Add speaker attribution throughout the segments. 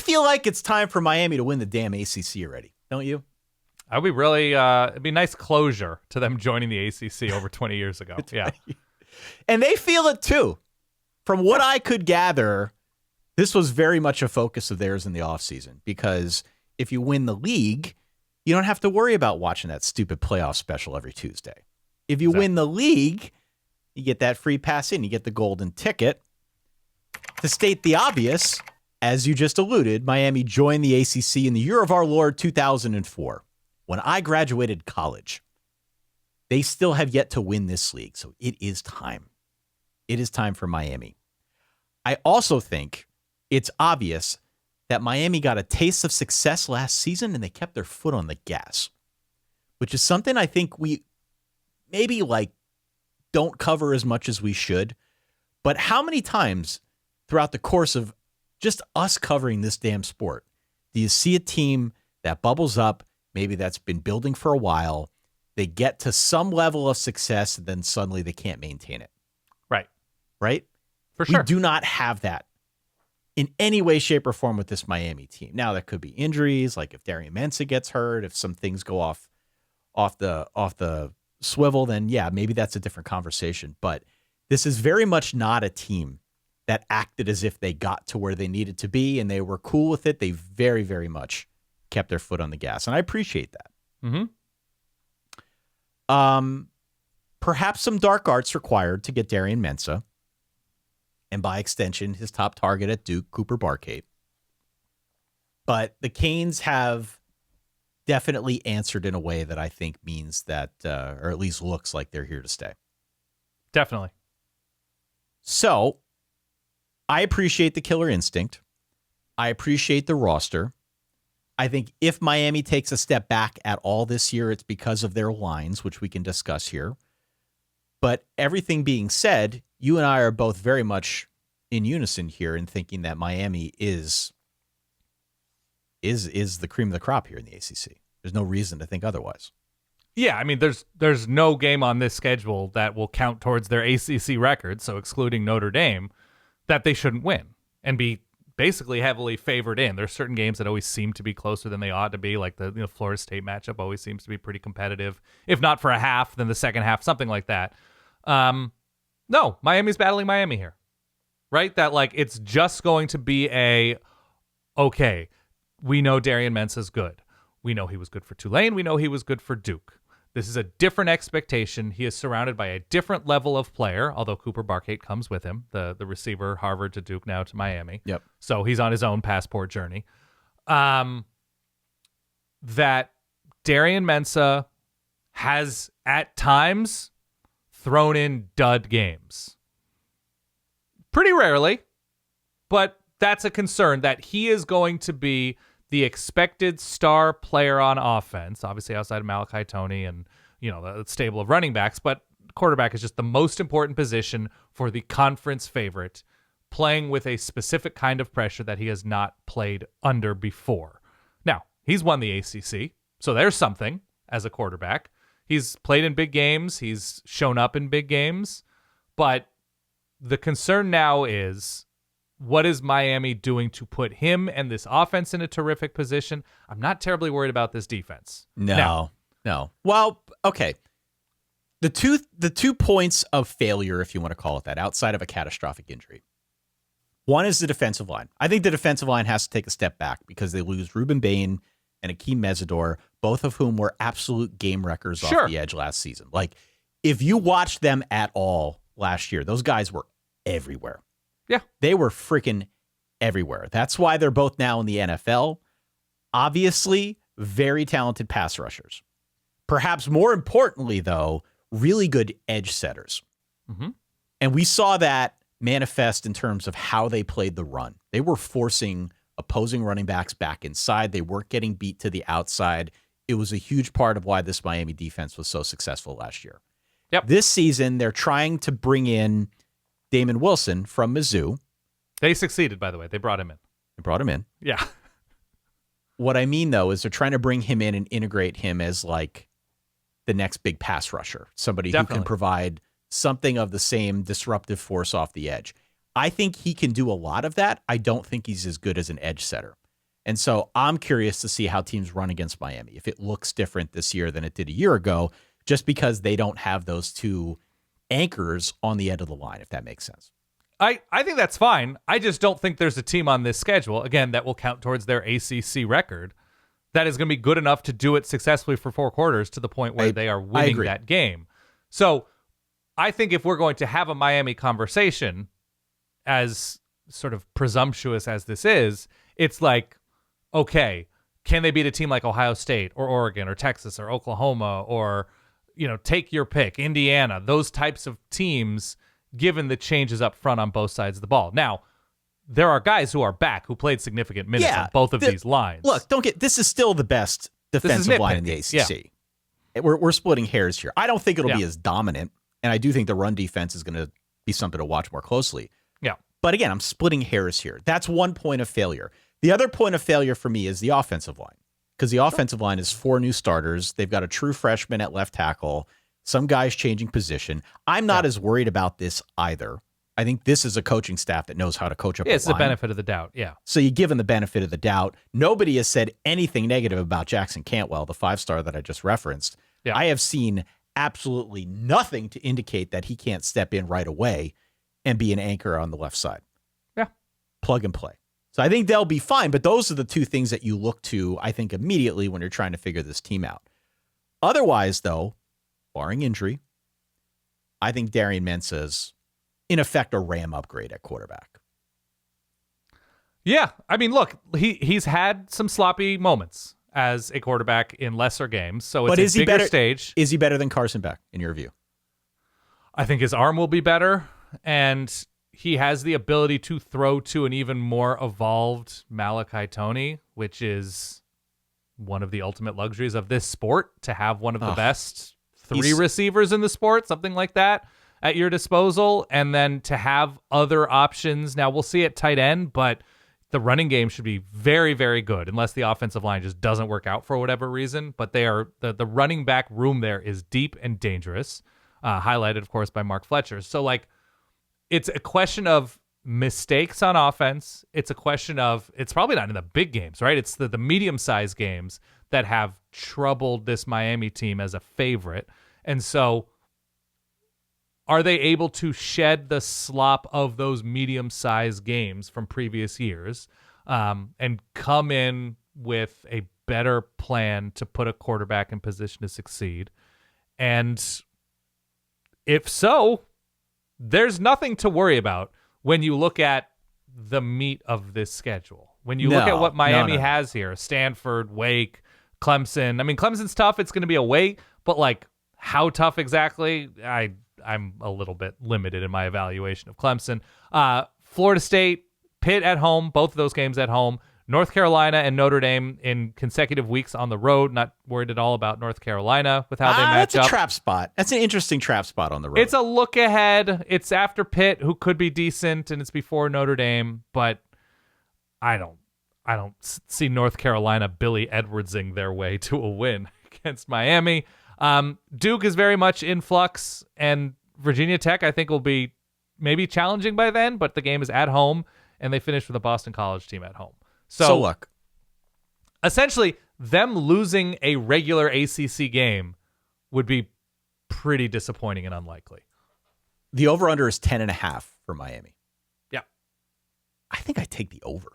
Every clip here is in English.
Speaker 1: feel like it's time for Miami to win the damn ACC already, don't you?
Speaker 2: That would be really, it'd be nice closure to them joining the ACC over 20 years ago. Yeah.
Speaker 1: And they feel it too. From what I could gather, this was very much a focus of theirs in the offseason, because if you win the league, you don't have to worry about watching that stupid playoff special every Tuesday. If you win the league, you get that free pass in, you get the golden ticket. To state the obvious, as you just alluded, Miami joined the ACC in the year of our Lord 2004, when I graduated college. They still have yet to win this league, so it is time. It is time for Miami. I also think it's obvious that Miami got a taste of success last season and they kept their foot on the gas, which is something I think we maybe don't cover as much as we should. But how many times throughout the course of just us covering this damn sport do you see a team that bubbles up, maybe that's been building for a while, they get to some level of success, and then suddenly they can't maintain it? Right?
Speaker 2: For sure.
Speaker 1: We do not have that in any way, shape, or form with this Miami team. Now, there could be injuries, like if Darian Mensah gets hurt, if some things go off the swivel, then yeah, maybe that's a different conversation. But this is very much not a team that acted as if they got to where they needed to be and they were cool with it. They very, very much kept their foot on the gas, and I appreciate that. Perhaps some dark arts required to get Darian Mensah, and by extension, his top target at Duke, Cooper Barkate. But the Canes have definitely answered in a way that I think means that, or at least looks like they're here to stay.
Speaker 2: Definitely.
Speaker 1: So, I appreciate the killer instinct. I appreciate the roster. I think if Miami takes a step back at all this year, it's because of their lines, which we can discuss here. But everything being said, you and I are both very much in unison here in thinking that Miami is the cream of the crop here in the ACC. There's no reason to think otherwise.
Speaker 2: Yeah, I mean, there's no game on this schedule that will count towards their ACC record, so excluding Notre Dame, that they shouldn't win and be basically heavily favored in. There's certain games that always seem to be closer than they ought to be, like the Florida State matchup always seems to be pretty competitive. If not for a half, then the second half, something like that. No, Miami's battling Miami here, right? That it's just going to be okay, we know Darian Mensah's good. We know he was good for Tulane. We know he was good for Duke. This is a different expectation. He is surrounded by a different level of player, although Cooper Barkate comes with him, the receiver, Harvard to Duke, now to Miami.
Speaker 1: Yep.
Speaker 2: So he's on his own passport journey. That Darian Mensah has, at times, thrown in dud games. Pretty rarely, but that's a concern that he is going to be the expected star player on offense, obviously outside of Malachi Toney and, the stable of running backs, but quarterback is just the most important position for the conference favorite, playing with a specific kind of pressure that he has not played under before. Now, he's won the ACC, so there's something as a quarterback. He's played in big games. He's shown up in big games. But the concern now is, what is Miami doing to put him and this offense in a terrific position? I'm not terribly worried about this defense.
Speaker 1: No. Well, okay. The two points of failure, if you want to call it that, outside of a catastrophic injury. One is the defensive line. I think the defensive line has to take a step back because they lose Ruben Bain and Akeem Mesidor, both of whom were absolute game wreckers off the edge last season. If you watched them at all last year, those guys were everywhere.
Speaker 2: Yeah.
Speaker 1: They were freaking everywhere. That's why they're both now in the NFL. Obviously, very talented pass rushers. Perhaps more importantly, though, really good edge setters.
Speaker 2: Mm-hmm.
Speaker 1: And we saw that manifest in terms of how they played the run. They were forcing opposing running backs back inside. They weren't getting beat to the outside. It was a huge part of why this Miami defense was so successful last year.
Speaker 2: Yep.
Speaker 1: This season, they're trying to bring in Damon Wilson from Mizzou.
Speaker 2: They succeeded, by the way. They brought him in.
Speaker 1: Yeah. What I mean, though, is they're trying to bring him in and integrate him as the next big pass rusher, somebody who can provide something of the same disruptive force off the edge. I think he can do a lot of that. I don't think he's as good as an edge setter. And so I'm curious to see how teams run against Miami, if it looks different this year than it did a year ago, just because they don't have those two anchors on the end of the line, if that makes sense.
Speaker 2: I think that's fine. I just don't think there's a team on this schedule, again, that will count towards their ACC record, that is going to be good enough to do it successfully for 4 quarters to the point where they are winning that game. So I think if we're going to have a Miami conversation, as sort of presumptuous as this is, it's like, okay, can they beat a team like Ohio State or Oregon or Texas or Oklahoma or, take your pick, Indiana, those types of teams, given the changes up front on both sides of the ball. Now, there are guys who are back who played significant minutes on both of these lines.
Speaker 1: Look, this is still the best defensive line in the ACC. Yeah. We're splitting hairs here. I don't think it'll be as dominant, and I do think the run defense is going to be something to watch more closely.
Speaker 2: Yeah.
Speaker 1: But again, I'm splitting hairs here. That's one point of failure. The other point of failure for me is the offensive line, because the offensive line is 4 new starters. They've got a true freshman at left tackle, some guys changing position. I'm not as worried about this either. I think this is a coaching staff that knows how to coach up a line.
Speaker 2: It's the benefit of the doubt, yeah.
Speaker 1: So you give them the benefit of the doubt. Nobody has said anything negative about Jackson Cantwell, the 5-star that I just referenced.
Speaker 2: Yeah.
Speaker 1: I have seen absolutely nothing to indicate that he can't step in right away and be an anchor on the left side.
Speaker 2: Yeah.
Speaker 1: Plug and play. So I think they'll be fine, but those are the two things that you look to, I think, immediately when you're trying to figure this team out. Otherwise, though, barring injury, I think Darian Mensah's in effect a Ram upgrade at quarterback.
Speaker 2: Yeah, I mean, look, he's had some sloppy moments as a quarterback in lesser games, so it's a bigger stage.
Speaker 1: Is he better than Carson Beck, in your view?
Speaker 2: I think his arm will be better, and he has the ability to throw to an even more evolved Malachi Toney, which is one of the ultimate luxuries of this sport, to have one of the best 3 receivers in the sport, something like that, at your disposal, and then to have other options. Now, we'll see at tight end, but the running game should be very, very good, unless the offensive line just doesn't work out for whatever reason. But they are the running back room there is deep and dangerous, highlighted, of course, by Mark Fletcher. So, it's a question of mistakes on offense. It's a question of, it's probably not in the big games, right? It's the medium-sized games that have troubled this Miami team as a favorite. And so, are they able to shed the slop of those medium-sized games from previous years and come in with a better plan to put a quarterback in position to succeed? And if so, there's nothing to worry about when you look at the meat of this schedule. When you look at what Miami has here, Stanford, Wake, Clemson. I mean, Clemson's tough. It's going to be away, but how tough exactly? I'm a little bit limited in my evaluation of Clemson. Florida State, Pitt at home, both of those games at home. North Carolina and Notre Dame in consecutive weeks on the road. Not worried at all about North Carolina with how they match up.
Speaker 1: That's a trap spot. That's an interesting trap spot on the road.
Speaker 2: It's a look ahead. It's after Pitt, who could be decent, and it's before Notre Dame. But I don't see North Carolina Billy Edwardsing their way to a win against Miami. Duke is very much in flux, and Virginia Tech, I think, will be maybe challenging by then, but the game is at home, and they finished with a Boston College team at home. So
Speaker 1: look,
Speaker 2: essentially, them losing a regular ACC game would be pretty disappointing and unlikely.
Speaker 1: The over-under is 10.5 for Miami.
Speaker 2: Yeah.
Speaker 1: I think I take the over.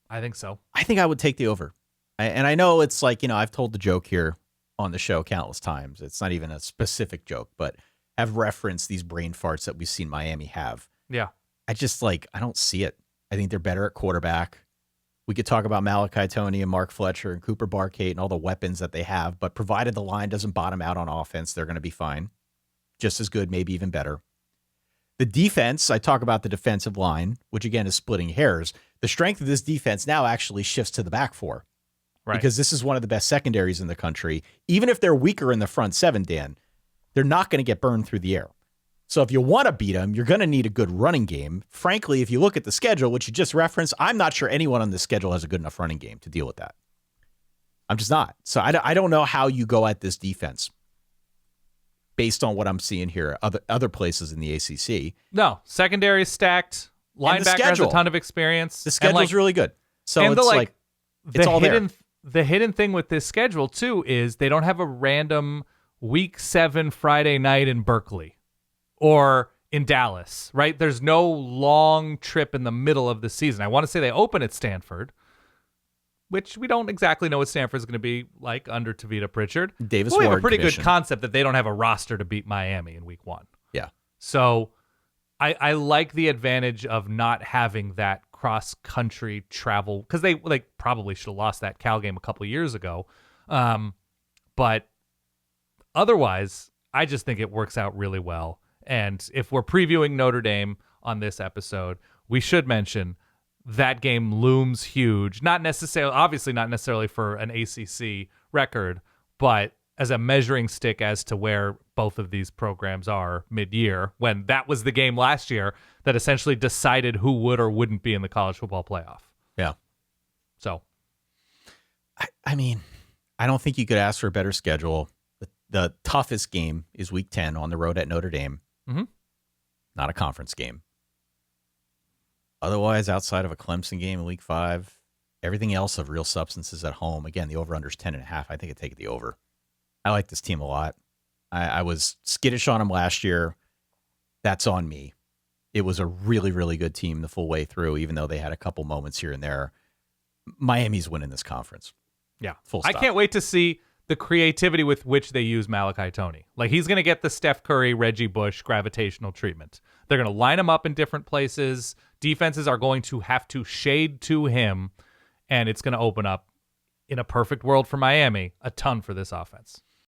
Speaker 2: I think so.
Speaker 1: I think I would take the over. And I know it's I've told the joke here on the show countless times. It's not even a specific joke, but have referenced these brain farts that we've seen Miami have.
Speaker 2: Yeah.
Speaker 1: I just I don't see it. I think they're better at quarterback. We could talk about Malachi Toney and Mark Fletcher and Cooper Barkate and all the weapons that they have, but provided the line doesn't bottom out on offense, they're going to be fine. Just as good, maybe even better. The defense, I talk about the defensive line, which again is splitting hairs. The strength of this defense now actually shifts to the back 4. Right. Because this is one of the best secondaries in the country. Even if they're weaker in the front 7, Dan, they're not going to get burned through the air. So if you want to beat them, you're going to need a good running game. Frankly, if you look at the schedule, which you just referenced, I'm not sure anyone on this schedule has a good enough running game to deal with that. I'm just not. So I don't know how you go at this defense based on what I'm seeing here, other places in the ACC.
Speaker 2: No, secondary is stacked. Linebacker has a ton of experience.
Speaker 1: The schedule's really good. So
Speaker 2: and
Speaker 1: it's like it's all there.
Speaker 2: The hidden thing with this schedule too is they don't have a random week 7 Friday night in Berkeley or in Dallas, right? There's no long trip in the middle of the season. I want to say they open at Stanford, which we don't exactly know what Stanford's going to be like under Tavita Pritchard.
Speaker 1: Davis
Speaker 2: we have a
Speaker 1: Ward
Speaker 2: pretty
Speaker 1: commission.
Speaker 2: good concept that they don't have a roster to beat Miami in week 1.
Speaker 1: Yeah.
Speaker 2: So I like the advantage of not having that cross-country travel, because they probably should have lost that Cal game a couple of years ago. But otherwise, I just think it works out really well. And if we're previewing Notre Dame on this episode, we should mention that game looms huge. Obviously not necessarily for an ACC record, but as a measuring stick as to where both of these programs are mid-year, when that was the game last year that essentially decided who would or wouldn't be in the college football playoff.
Speaker 1: Yeah.
Speaker 2: So,
Speaker 1: I mean, I don't think you could ask for a better schedule. The toughest game is week 10 on the road at Notre Dame.
Speaker 2: Mm-hmm.
Speaker 1: Not a conference game. Otherwise, outside of a Clemson game in week 5, everything else of real substance is at home. Again, the over-under is 10.5. I think I'd take the over. I like this team a lot. I was skittish on them last year. That's on me. It was a really, really good team the full way through, even though they had a couple moments here and there. Miami's winning this conference.
Speaker 2: Yeah.
Speaker 1: Full stop.
Speaker 2: I can't wait to see the creativity with which they use Malachi Toney. Like, he's going to get the Steph Curry, Reggie Bush gravitational treatment. They're going to line him up in different places. Defenses are going to have to shade to him, and it's going to open up, in a perfect world for Miami, a ton for this offense.